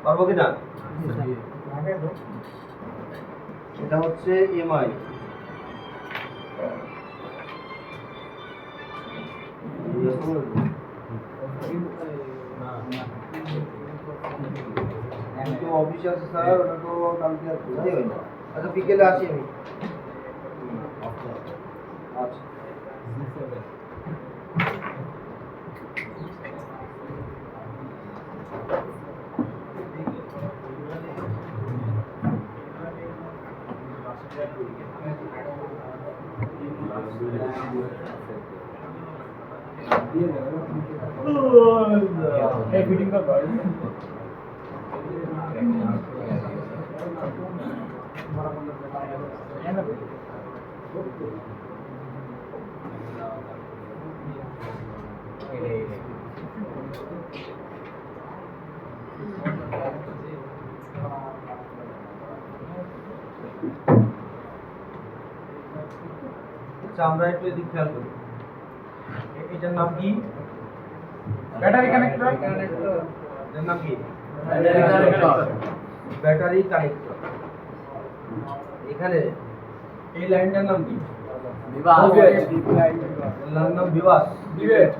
পারবো কিনা? এটা হচ্ছে এমআই, তো অফিসে আছে স্যার, ওটা তো কালকে আর বোঝাই হয় না। আচ্ছা বিকেলে আসি আমি। আচ্ছা फिटिंग का আচ্ছা আমরা একটু এদিক খেয়াল করি। এটার নাম কি? बैटरी कनेक्टर এটার নাম কি? Battery connector battery connector. এখানে এই লাইনটার নাম কি? विवाह এর নাম বিবাস। विवेट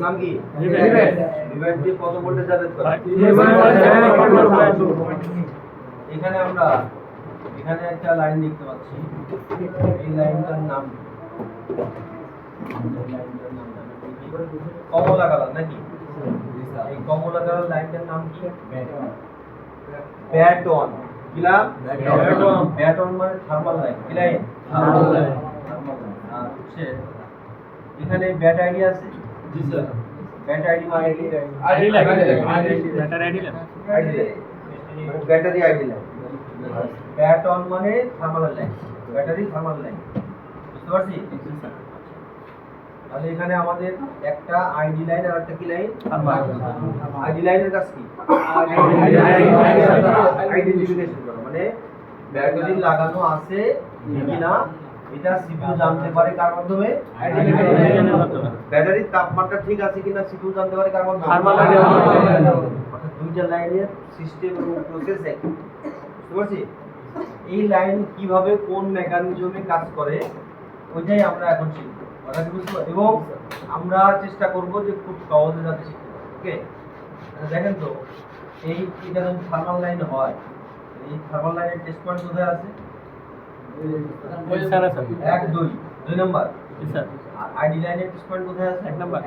নাম কি? विवेट বিবাস দিয়ে কত ভোল্টেজ যাতায়াত করে? এখানে আমরা এখানে একটা লাইন দেখতে পাচ্ছি। এই লাইনটার নাম কি? কমলা কালার নাকি? এই কমলা কালার লাইনটার নাম কি? ব্যাটন। কি লাইন? ব্যাটন। ব্যাটন মানে থার্মাল লাইন। কি লাইন? Thermal line. আর হচ্ছে এখানে ব্যাট আইডি আছে? জি স্যার। ব্যাট আইডি মানে ID line battery ID lamp ID line মানে ব্যাটারি আইডি লাইন। ব্যাটন মানে thermal line, battery thermal line. বুঝতে পারছি? তাহলে এখানে আমাদের একটা আইডি লাইন আর একটা কি লাইন? আইডি লাইনের কাজ কি? আইডেন্টিফিকেশন করা, মানে ব্যাটারি লাগানো আছে কিনা এটা সিপিইউ জানতে পারে কার মাধ্যমে? ব্যাটারির তাপমাত্রা ঠিক আছে কিনা সিপিইউ জানতে পারে কার মাধ্যমে? থার্মাল লাইনের মাধ্যমে। অর্থাৎ দুইটা লাইনের সিস্টেম এবং প্রসেস এক। বুঝতে পারছি? এই লাইন কিভাবে কোন মেকানিজমে কাজ করে ওইটাই আমরা এখন শিখব। কথা কি বুঝতে পারছি? এবং আমরা চেষ্টা করব যে খুব সহজে যাতে শিখতে পারি। ওকে, দেখেন তো এই এটা যখন থার্মাল লাইন হয়, এই থার্মাল লাইনের টেস্ট পয়েন্ট কোথায় আছে? Sir sir 1 2 2 number. স্যার আর আইডি লাইনের টেস্ট পয়েন্ট কোথায় আছে? 1 নাম্বার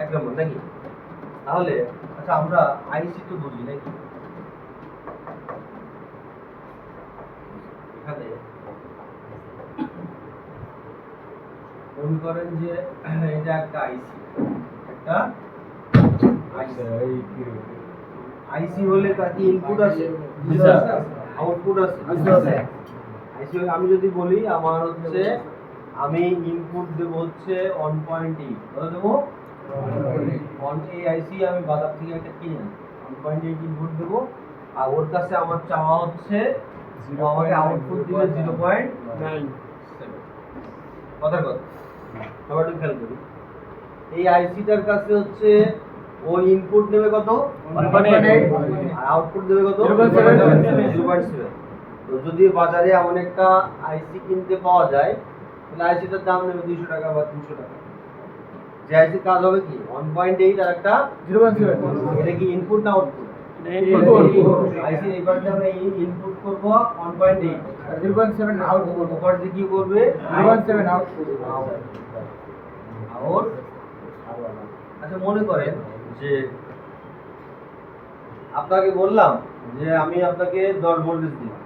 1 নাম্বার নাকি? তাহলে আচ্ছা আমরা আইসি তো বুঝি নাকি? এখানে মনে করেন যে এটা একটা আইসি, একটা আইসি হলে তার কি ইনপুট আছে? জি স্যার। আউটপুট আছে? আইসি হলে আমি যদি বলি আমার হচ্ছে আমি ইনপুট দেব হচ্ছে 1.8, কত দেব? 1.8 আইসি আমি বাজার থেকে একটা কিনে আনি, 1.8 ইনপুট দেব। আর ওর কাছে আমার চাওয়া হচ্ছে ও আমাকে আউটপুট দিবে 0.9। কথা কথা সবাই একটু খেয়াল করি। এই আইসিটার কাছে হচ্ছে ও ইনপুট দেবে কত? 1.8 আর আউটপুট দেবে কত? 0.7। তো যদি বাজারে এমন একটা আইসি কিনতে পাওয়া যায় তাহলে আইসিটার দাম নেবে 200 টাকা বা 300 টাকা। যে আইসি কাজ হবে কি 1.8 আর একটা 0.7 এটা কি ইনপুট না আউটপুট? আইসি এবার আমরা ইনপুট করব 1.8, 0.7 आउटपुट উপর দিয়ে কি করবে? 0.7 आउटपुट আউট। আচ্ছা মনে করেন যে আপনাকে বললাম যে আমি আপনাকে 10 ভোল্টেজ দিলাম,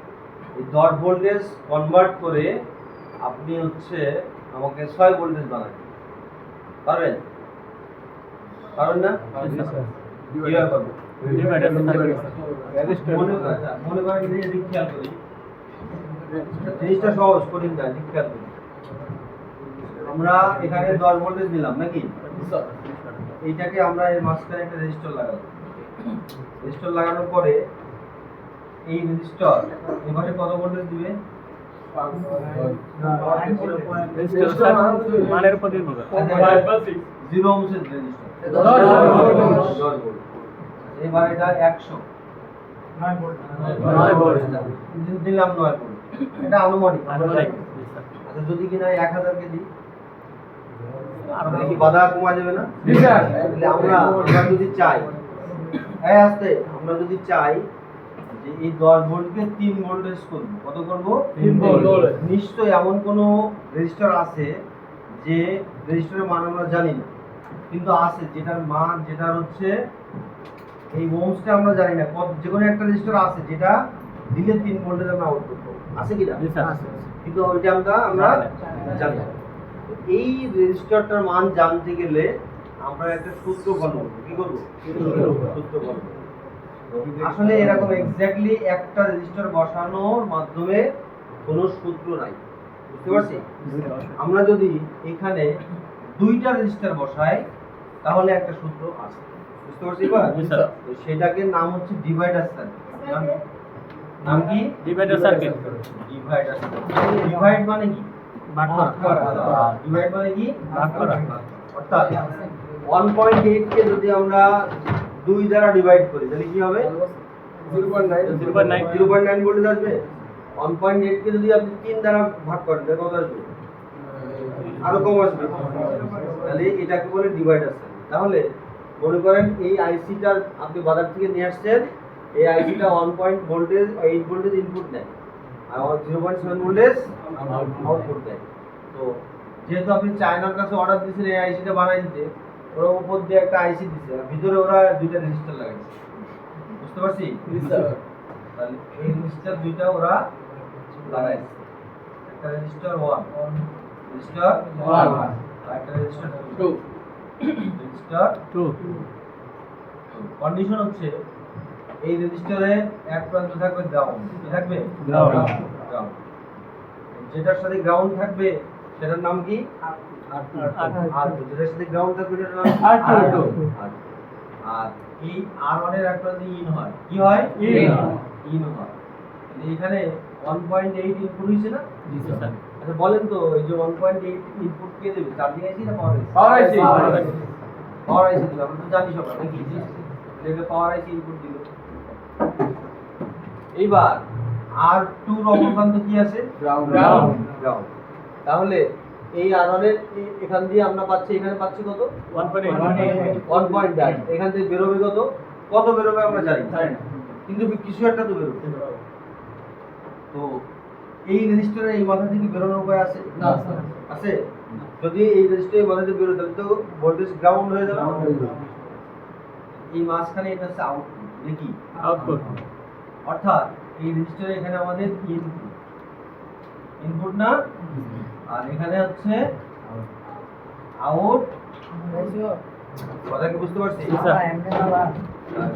এই 10 ভোল্টেজ কনভার্ট করে আপনি হচ্ছে আমাকে 6 ভোল্টেজ বানাবেন, পারবেন? পারবেন না? কিভাবে পারবেন? মনে করেন যে এদিক খেয়াল করি, জিনিসটা সহজ, কঠিন না, এদিক খেয়াল করি। আমরা এখানে 10 ভোল্টেজ দিলাম নাকি? এইটাকে আমরা এর মাঝখানে একটা রেজিস্টর লাগাবো। রেজিস্টর লাগানোর পরে এই রেজিস্টর এবারে কত ভোল্টেজ দিবে? মানের উপর নির্ভর করে 0 ওহমের রেজিস্টর 10 ভোল্ট। এবার এটা 100 9 ভোল্ট 9 ভোল্ট। দিলাম 9 ভোল্ট, এটা আনুমানিক আমরা আনুমানিক। জানি। আচ্ছা যদি কিনা 1000 কে দিই তাহলে কি বাধা কমা যাবে না? জি স্যার। তাহলে আমরা যদি চাই হ্যাঁ আসতে আমরা যদি চাই যে এই 10 ভোল্টকে 3 ভোল্টেজ করব, কত করব? 3 ভোল্ট। নিশ্চয়ই এমন কোনো রেজিস্টার আছে যে রেজিস্টারের মান আমরা জানি না, কিন্তু আছে যেটার মান যেটার হচ্ছে এই ওহমসটা আমরা জানি না, যে কোনো একটা রেজিস্টার আছে যেটা দিলে 3 ভোল্টেজ আমরা আউটপুট পাবো, আছে কি না? জি স্যার। কিন্তু ওইটা আমরা জানি না। তো এই রেজিস্টারটার মান জানতে গেলে আমরা একটা সূত্র ফলো করব। কি করব? সূত্র ফলো করব। আসলে এরকম এক্স্যাক্টলি একটা রেজিস্টার বসানোর মাধ্যমে কোনো সূত্র নাই, বুঝতে পারছি? আমরা যদি এখানে দুইটা রেজিস্টার বসাই তাহলে একটা সূত্র আছে, বুঝতে পারছি এবার? জি স্যার। তো সেটাকে নাম হচ্ছে ডিভাইডার সার্কিট। নাম কি? Divider circuit. Divider circuit. Divide মানে কি? ভাগ করা। ডিভাইড মানে কি? ভাগ করা। অর্থাৎ 1.8 কে যদি আমরা 2 দ্বারা ডিভাইড করি তাহলে কি হবে? 0.9 0.9 ভোল্টেজ আসবে। 1.8 কে যদি আপনি 3 দ্বারা ভাগ করেন তাহলে কত আসবে? আরো কম আসবে। তাহলে এটাকে বলে ডিভাইডার সার্কিট। তাহলে মনে করেন এই আইসিটা আপনি বাজার থেকে নিয়ে আসছেন, এই আইসিটা 1 ভোল্টেজ 8 ভোল্টেজ ইনপুট নেয় আর 0.7 ভোল্টেজ আউটপুট দেয়। তো যেহেতু আপনি চায়নার কাছে অর্ডার দিয়েছেন এই আইসিটা বানাই দিতে, ওরা উপর দিয়ে একটা আইসি দিছে আর ভিতরে ওরা দুইটা রেজিস্টার লাগাইছে, বুঝতে পারছি? তাহলে এই রেজিস্টার দুইটা ওরা লাগাইছে, একটা রেজিস্টার 1 রেজিস্টার 1 আর একটা রেজিস্টার 2 রেজিস্টার 2 কন্ডিশন হচ্ছে এই রেজিস্টারে এক প্রান্ত থাকবে গ্রাউন্ড, কি থাকবে? Ground. গ্রাউন্ড। যেটার সাথে গ্রাউন্ড থাকবে সেটার নাম কি? আর যেটার সাথে গ্রাউন্ড থাকবে সেটার নাম কি? R2 আর এই R1 এর এক প্রান্তে ইন হয়, কি হয়? ইন হয়। তাহলে এখানে 1.8 ইনপুট হইছে না? জি স্যার। আচ্ছা বলেন তো এই যে 1.8 ইনপুট কে দেবে? চার্জিং আইসি না পাওয়ার আইসি? পাওয়ার আইসি। পাওয়ার আইসি দিবে, আমরা তো জানি সবাই নাকি? এটা পাওয়ার আইসি ইনপুট দিল। এইবার R2 এর অবস্থান তো কি আছে? Ground ground. তাহলে এই R1 এর এখান দিয়ে আমরা পাচ্ছি, এখানে পাচ্ছি কত? 1.8 1.8। এখান থেকে বেরোবে কত? কত বেরোবে আমরা জানি না, কিন্তু কিছু একটা তো বেরোবে। তো এই রেজিস্টারে এই মাথা থেকে বেরোনোর উপায় আছে? না স্যার। আছে? যদি এই রেজিস্টারের মাথা থেকে বেরোয় তাহলে তো ভোল্টেজ গ্রাউন্ড হয়ে যাবে। এই মাঝখানে এটা হচ্ছে আউটপুট, দেখি আউটপুট। অর্থাৎ এই রেজিস্টারে এখানে আমাদের ইনপুট না, আর এখানে হচ্ছে আউট। কথা কি বুঝতে পারছি? জি স্যার।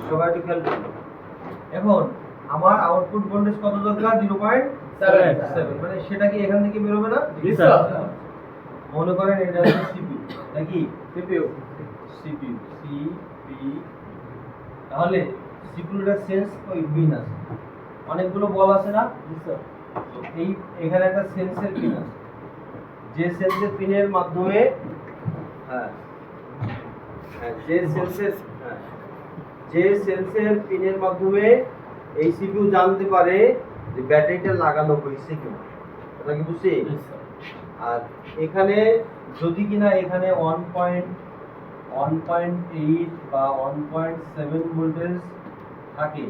সবাই একটু খেয়াল করুন। এখন আমার আউটপুট ভোল্টেজ কত দরকার? 0.7, মানে সেটা কি এখান থেকে বেরোবে না? জি স্যার। মনে করেন এটা হচ্ছে সিপিইউ নাকি? CPU সিপিইউ তাহলে সিপিইউটার সেন্স ওই পিন আছে, অনেকগুলো বল আছে না? তো এই এখানে একটা সেন্সের পিন আছে, যে সেন্সের পিনের মাধ্যমে হ্যাঁ যে সেন্সের পিনের মাধ্যমে এই সিপিইউ জানতে পারে যে ব্যাটারিটা লাগানো হয়েছে কিনা, এটা কি বুঝছি? আর এখানে যদি কিনা এখানে 1.8 বা 1.7 ভোল্টেজ থাকে,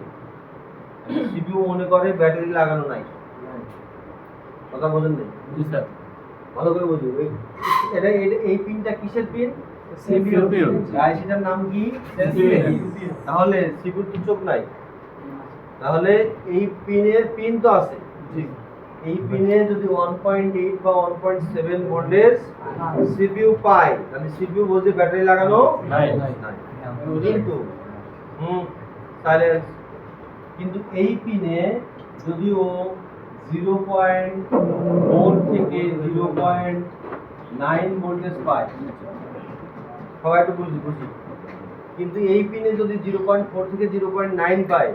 সিপিইউ মনে করে ব্যাটারি লাগানো নাই। কথা বোঝেন না? জি স্যার। ভালো করে বুঝুন। এই পিনটা কিসের পিন? CPU আইসিটার নাম কি? তাহলে সিপিইউ তো চোখ নাই, তাহলে এই পিন তো আছে। এই পিনে যদি 1.8 বা 1.7 ভোল্টেজ সিপিইউ পায় তাহলে সিপিইউ বলছে ব্যাটারি লাগানো নাই। কিন্তু সাইলেন্স, কিন্তু এই পিনে যদি ও 0.4 থেকে 0.9 ভোল্টেজ পায়, সবাই একটু বুঝি, কিন্তু এই পিনে যদি 0.4 থেকে 0.9 পায়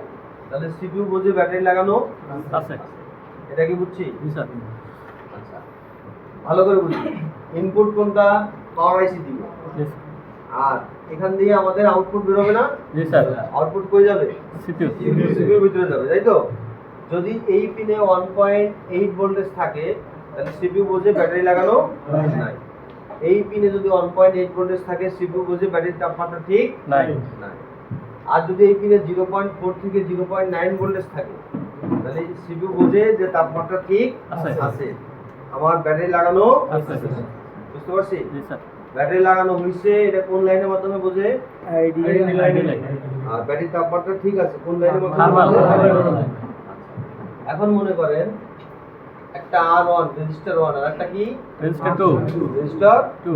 তাহলে সিপিইউ বোঝে ব্যাটারি লাগানো আছে। এটা কি বুঝছি? জি স্যার। আচ্ছা ভালো করে বুঝি। ইনপুট কোনটা? পাওয়ার আইসি দিব, জি আর এখান দিয়ে আমাদের আউটপুট বেরোবে না? জি স্যার আউটপুট কই যাবে? সিপিইউ সিপিইউর ভিতরে যাবে, তাই তো? যদি এই পিনে 1.8 ভোল্টেজ থাকে তাহলে সিপিইউ বোঝে ব্যাটারি লাগানো নাই। এই পিনে যদি 1.8 ভোল্টেজ থাকে সিপিইউ বোঝে ব্যাটারির তাপমাত্রা ঠিক নাই নাই। আর যদি এই পিনে 0.4 থেকে 0.9 ভোল্টেজ থাকে তাহলে সিপিইউ বোঝে যে তাপমাত্রা ঠিক আছে। আছে, আমার ব্যাটারি লাগানো আছে। বুঝতে পারছি? জি স্যার ব্যাটারি লাগানো হয়েছে, এটা কোন লাইনের মাধ্যমে বোঝে? আইডি লাইন আর ব্যাটারির তাপমাত্রা ঠিক আছে কোন লাইনের মাধ্যমে থার্মাল বোঝে? এখন মনে করেন একটা R1 রেজিস্টার 1 আর একটা কি রেজিস্টার 2 রেজিস্টার 2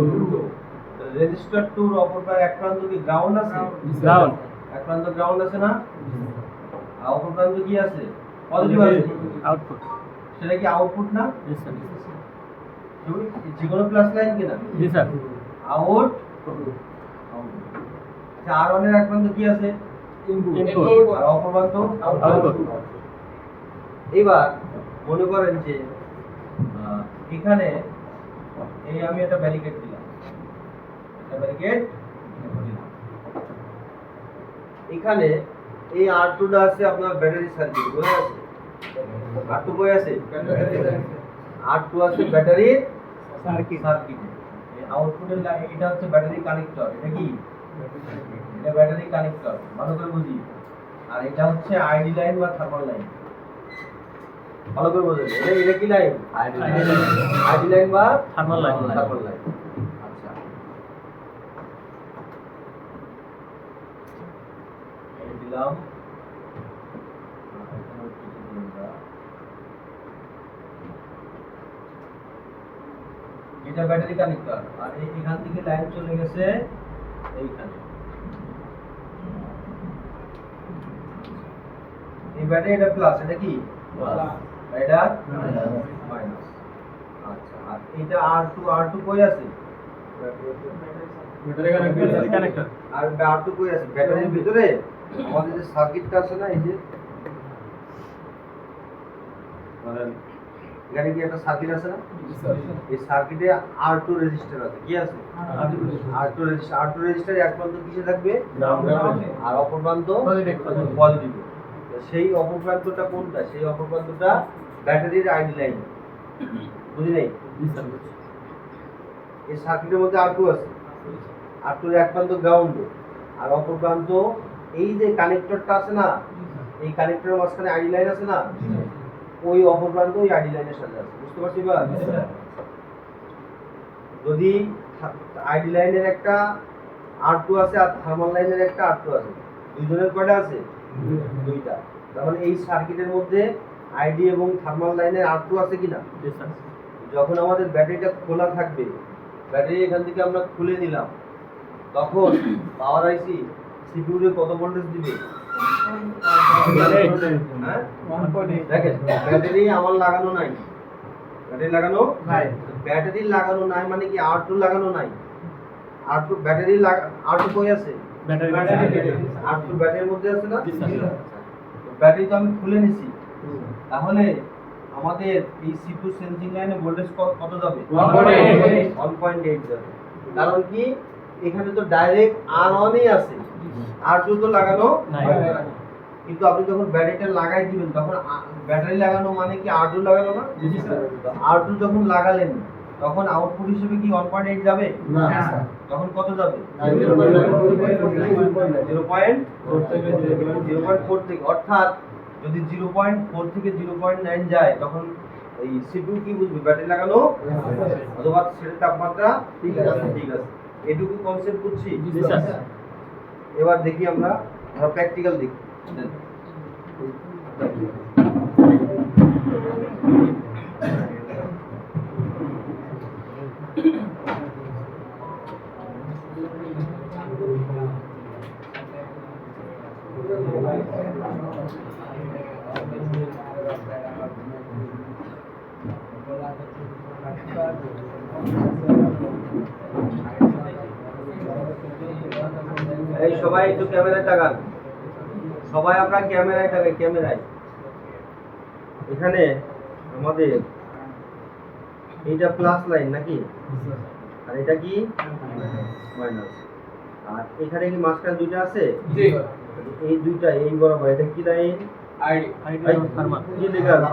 রেজিস্টার 2 এর অপর প্রায় এক প্রান্ত কি গ্রাউন্ড আছে? ডাউন এক প্রান্ত গ্রাউন্ড আছে না? আর অপর প্রান্ত কি আছে? পজিটিভ আছে। আউটপুট সেটা কি আউটপুট না? জি স্যার যে কোনো প্লাস লাইন কিনা? জি স্যার আউট আচ্ছা R1 এর এক প্রান্ত কি আছে? ইনপুট আর অপর প্রান্ত আউটপুট এবার মনে করেন যে এখানে এই আমি একটা ব্যারিকেড দিলাম, একটা ব্যারিকেড দিলাম। এখানে এই R2 টা আছে আপনার ব্যাটারি সার্কিট, বোঝা আছে? R2 কই আছে? R2 আছে ব্যাটারির সার্কিটে। এই আউটপুটের এটা হচ্ছে ব্যাটারি কানেক্টর। এটা কি? এটা ব্যাটারি কানেক্টর, ভালো করে বুঝি। আর এটা হচ্ছে আইডি লাইন বা থার্মাল লাইন, ভালো করে বোঝেন। এটা কি লাইন? আইডি লাইন বা থার্মাল লাইন থার্মাল লাইন। আচ্ছা এই দিলাম, এটা ব্যাটারি কানেক্টর। আর এখান থেকে লাইন চলে গেছে এইখানে। এই ব্যাটারি এটা প্লাস, এটা কি এটা মাইনাস। আচ্ছা আর এটা R2 কই আছে? ব্যাটারি কানেক্টর আর R2 কই আছে? ব্যাটারির ভিতরে আমাদের যে সার্কিটটা আছে না, এই যে মানে এখানে কি একটা সার্কিট আছে না? এই সার্কিটে R2 রেজিস্টার আছে। কি আছে? R2 register. R2 রেজিস্টার এক প্রান্ত কিসে থাকবে? আর অপর প্রান্ত পজিটিভ। সেই অপর প্রান্তটা কোনটা? সেই অপর প্রান্তটা ব্যাটারির আইডি লাইন, বুঝি নাই? জি স্যার এই সার্কিটের মধ্যে R2 আছে। R2 এর এক প্রান্ত গ্রাউন্ড আর অপর প্রান্ত এই যে কানেক্টরটা আছে না, এই কানেক্টরের মাঝখানে আইডি লাইন আছে না, ওই অপর প্রান্ত ওই আইডি লাইনের সাথে আছে। বুঝতে পারছি বা? যদি আইডি লাইনের একটা R2 আছে আর থার্মাল লাইনের একটা R2 আছে, দুইজনের কয়টা আছে? দুইটা। তার মানে এই সার্কিটের মধ্যে আইডি এবং থার্মাল লাইনের R2 আছে কিনা? জি স্যার যখন আমাদের ব্যাটারিটা খোলা থাকবে, ব্যাটারি এখান থেকে আমরা খুলে নিলাম, তখন পাওয়ার আইসি সিপিইউ রে কত ভোল্টেজ দিবে? হ্যাঁ? দেখেন ব্যাটারি আমার লাগানো নাই, ব্যাটারি লাগানো নাই। ব্যাটারি লাগানো নাই মানে কি R2 লাগানো নাই? R2 ব্যাটারি R2 কই আছে? ব্যাটারি R2 ব্যাটারির মধ্যে আছে না? জি স্যার ব্যাটারি তো আমি খুলে নিছি, তাহলে আমাদের এই সিপিইউ সেন্সিং লাইনে ভোল্টেজ কত যাবে? 1.8 যাবে। কারণ কি এখানে তো ডাইরেক্ট R1 ই আছে, R2 তো লাগানো নাই। কিন্তু আপনি যখন ব্যাটারিটা লাগাই দিবেন তখন ব্যাটারি লাগানো মানে কি R2 লাগানো না? জি স্যার R2 যখন লাগালেন তখন আউটপুট হিসেবে কি 1.8 যাবে? না তখন কত যাবে? 0.4 থেকে। অর্থাৎ যদি 0.4 থেকে 0.9 যায় তখন এই সিপিইউ কি বুঝবে? ব্যাটারি লাগানো অথবা সেটার তাপমাত্রা ঠিক আছে। ঠিক আছে, এটুকু কনসেপ্ট বুঝছি। জি স্যার এবার দেখি আমরা প্র্যাকটিক্যাল দেখি। এই সবাই একটু ক্যামেরায় তাকান, সবাই আমরা ক্যামেরায় তাকাই, ক্যামেরায়। এখানে আমাদের এইটা প্লাস লাইন নাকি? আর এটা কি মাইনাস। আর এখানে কি মাঝখানে দুইটা আছে? জি এই দুইটা এই বরাবর এটা কি লাইন? আইডি থার্মাল কি লেখা আছে?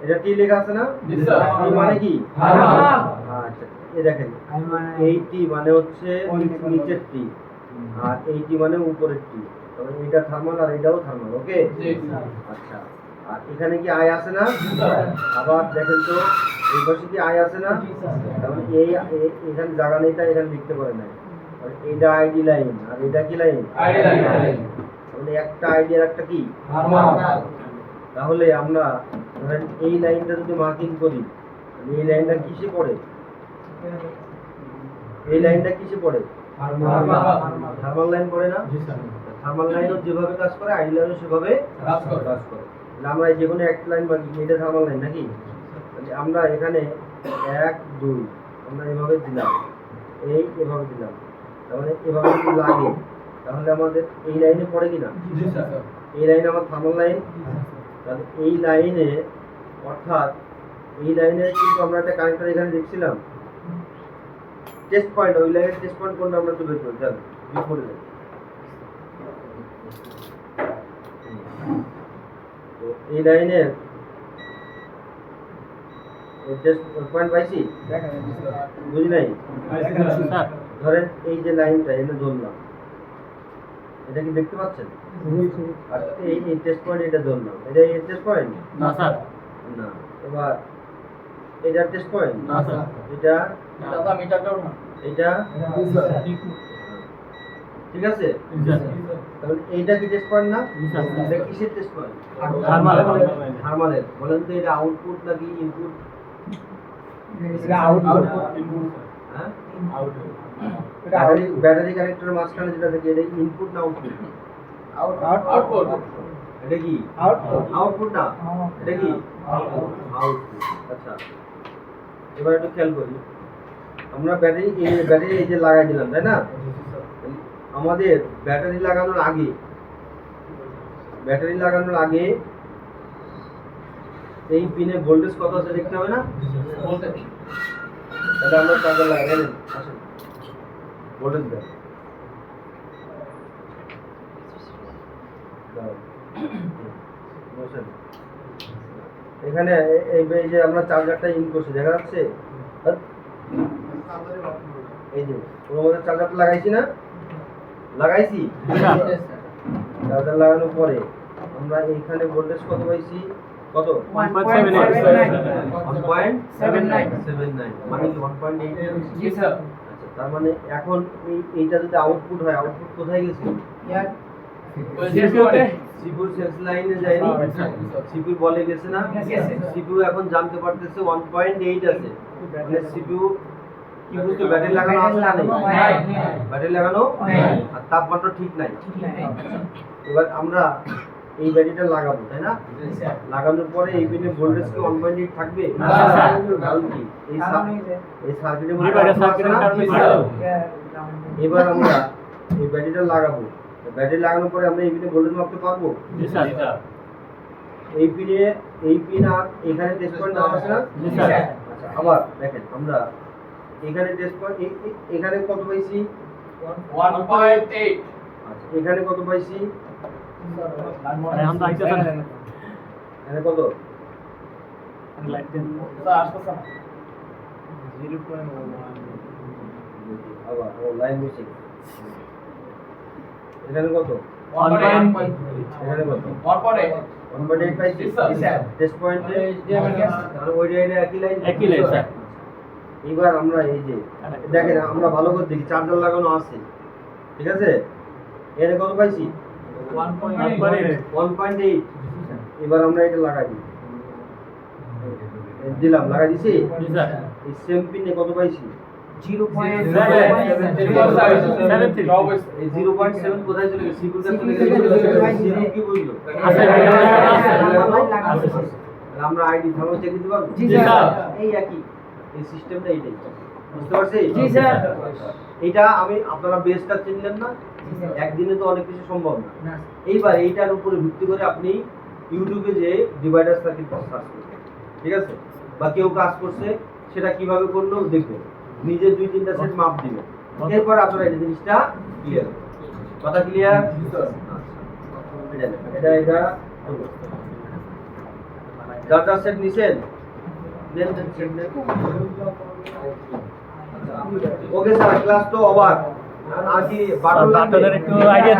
এটা কি লেখা আছে না? জি স্যার এই মানে কি? থার্মাল আচ্ছা এই দেখেন এই টি মানে হচ্ছে নিচের টি আর এই টি মানে উপরের টি, তবে এটা থার্মাল আর এটাও থার্মাল। ওকে জি স্যার আচ্ছা, আর এখানে কি আই আছে না? জি স্যার আবার দেখেন তো এই পাশে কি আই আছে না? তাহলে এখানে জায়গা নেই তাই এখানে লিখতে পারে না। তাহলে এটা আইডি লাইন আর এটা কি লাইন? আইডি লাইন তাহলে একটা আইডি আর একটা কি? থার্মাল তাহলে আমরা ধরেন এই লাইনটা যদি মার্কিং করি, তাহলে এই লাইনটা কিসে পড়ে? এই লাইনটা কিসে পড়ে? থার্মাল লাইন পড়ে না? জি স্যার থার্মাল লাইনও যেভাবে কাজ করে আইডি লাইনও সেভাবে কাজ করে। কাজ করে। তাহলে আমরা যে কোনো একটা লাইন মার্কিং, এটা থার্মাল লাইন নাকি? তাহলে আমরা এখানে 1 2 আমরা এভাবে দিলাম, এভাবে দিলাম, তাহলে এভাবে যদি লাগে তাহলে আমাদের এই লাইনে পড়ে কিনা? জি স্যার এই লাইন আমার থার্মাল লাইন। তাহলে এই লাইনে অর্থাৎ এই লাইনে কিন্তু আমরা একটা কানেক্টর এখানে দেখছিলাম টেস্ট পয়েন্ট, ওই লাইনের টেস্ট পয়েন্ট কোনটা আমরা একটু বের করি। চল বের করে দেই। তো এই লাইনের টেস্ট পয়েন্ট পাইছি, বুঝি নাই? স্যার ধরেন এই যে লাইনটা এনে ধরলাম, এটা কি দেখতে পাচ্ছেন? আর এই টেস্ট পয়েন্ট এটা ধরলাম, এটা এই টেস্ট পয়েন্ট না স্যার না। এবার এটা টেস্ট পয়েন্ট, না স্যার এটা দাদা মিটারটাও না এটা জি স্যার ঠিক আছে। স্যার তাহলে এইটা কি টেস্ট পয়েন্ট না? জি স্যার। এটা কিসের টেস্ট পয়েন্ট? থার্মাল থার্মালের। বলেন তো এটা আউটপুট নাকি ইনপুট? হ্যাঁ, ব্যাটারি কানেক্টরের মাঝখানে যেটা থাকে এটা ইনপুট না আউটপুট? আউটপুট এটা কি আউটপুট না? এটা কি আউটপুট। আচ্ছা এবার একটু খেয়াল করি, আমরা ব্যাটারি এই যে লাগাই দিলাম তাই না? আমাদের ব্যাটারি লাগানোর আগে এই পিনে ভোল্টেজ কত আছে দেখতে হবে না? বলতে তাহলে আমরা চার্জার লাগাই দেন, আসেন ভোল্টেজ দেন। দাও। বসেন। এখানে এই যে আমরা চার্জারটা ইন করছি দেখা যাচ্ছে, এই যে ওর মধ্যে চার্জারটা লাগাইছি না? লাগাইছি। চার্জার লাগানোর পরে আমরা এইখানে ভোল্টেজ কত পাইছি? কত? 1.79 মানে কি 1.8? জি স্যার আচ্ছা তার মানে এখন এইটা যদি আউটপুট হয়, আউটপুট কোথায় গেছে? সিপিইউ সেন্স লাইনে যায়নি? সিপিইউ বলে গেছে না? সিপিইউ এখন জানতে পারতেছে 1.8 আছে, মানে সিপিইউ কি বুঝতে ব্যাটারি লাগানো আছে না? ব্যাটারি লাগানো আর তাপমাত্রা ঠিক নাই। এবার আমরা এই ব্যাটারিটা লাগাবো তাই না? লাগানোর পরে এই পিনে ভোল্টেজ কি 1.8 থাকবে? না, স্যার। কারণ কি এই সার্কিটের মধ্যে রিভাইডার আউটপুট আছে সার্কিটের না? কারণে স্যার এবার আমরা এই ব্যাটারিটা লাগাবো, ব্যাটারি লাগানোর পরে আমরা এই পিনে ভোল্টেজ মাপতে পারবো? জি স্যার এই পিন আর এখানে টেস্ট পয়েন্ট দেওয়া আছে না? জি স্যার আচ্ছা আবার দেখেন আমরা এখানে টেস্ট পয়েন্ট এখানে কত পাইছি? 1.8 আচ্ছা এখানে কত পাইছি? আরে আমরা আইতেছেন এখানে কত? লাইট দেন স্যার আসতেছে না আবার ও লাইন মিসিং। এখানে কত? 1.8 এখানে কত? 1.8 1.8 পাইছি। জি, স্যার। টেস্ট পয়েন্টে তাহলে ওই লাইনে একই লাইন। একই লাইন স্যার এবার আমরা এই যে দেখেন আমরা ভালো করে দেখি চার্জার লাগানো আছে ঠিক আছে? এখানে কত পাইছি? 1.8। এবার আমরা এটা লাগাই দিই, দিলাম লাগাই দিছি। জি স্যার এই সেম পিনে কত পাইছি? 0.73 এই 0.7 কোথায় চলে গেছে? সিকিউর কাছে চলে গেছে। সিকিউর কি বুঝলো? আছে তাহলে আমরা আইডি থার্মাল চেক দিতে পারবো? জি স্যার এই একই এই সিস্টেমটা এইটাই, বুঝতে পারছি? জি স্যার। এটা আমি আপনারা বেসটা চিনলেন না, একদিনে তো অনেক কিছু সম্ভব না। এইবার এইটার উপরে ভিত্তি করে আপনি ইউটিউবে যে ডিভাইডার সার্কিট সার্চ করবেন, ঠিক আছে? বা কেউ কাজ করছে সেটা কিভাবে করলো দেখবেন, নিজে 2-3টা সেট মাপ দিবেন, এরপর আপনারা এই জিনিসটা ক্লিয়ার, কথা ক্লিয়ার? এটা যার সেট নিছেন দেন সেট দেন। ওকে স্যার, ক্লাস তো ওভার। আর কি বাটনের একটু আইডিয়া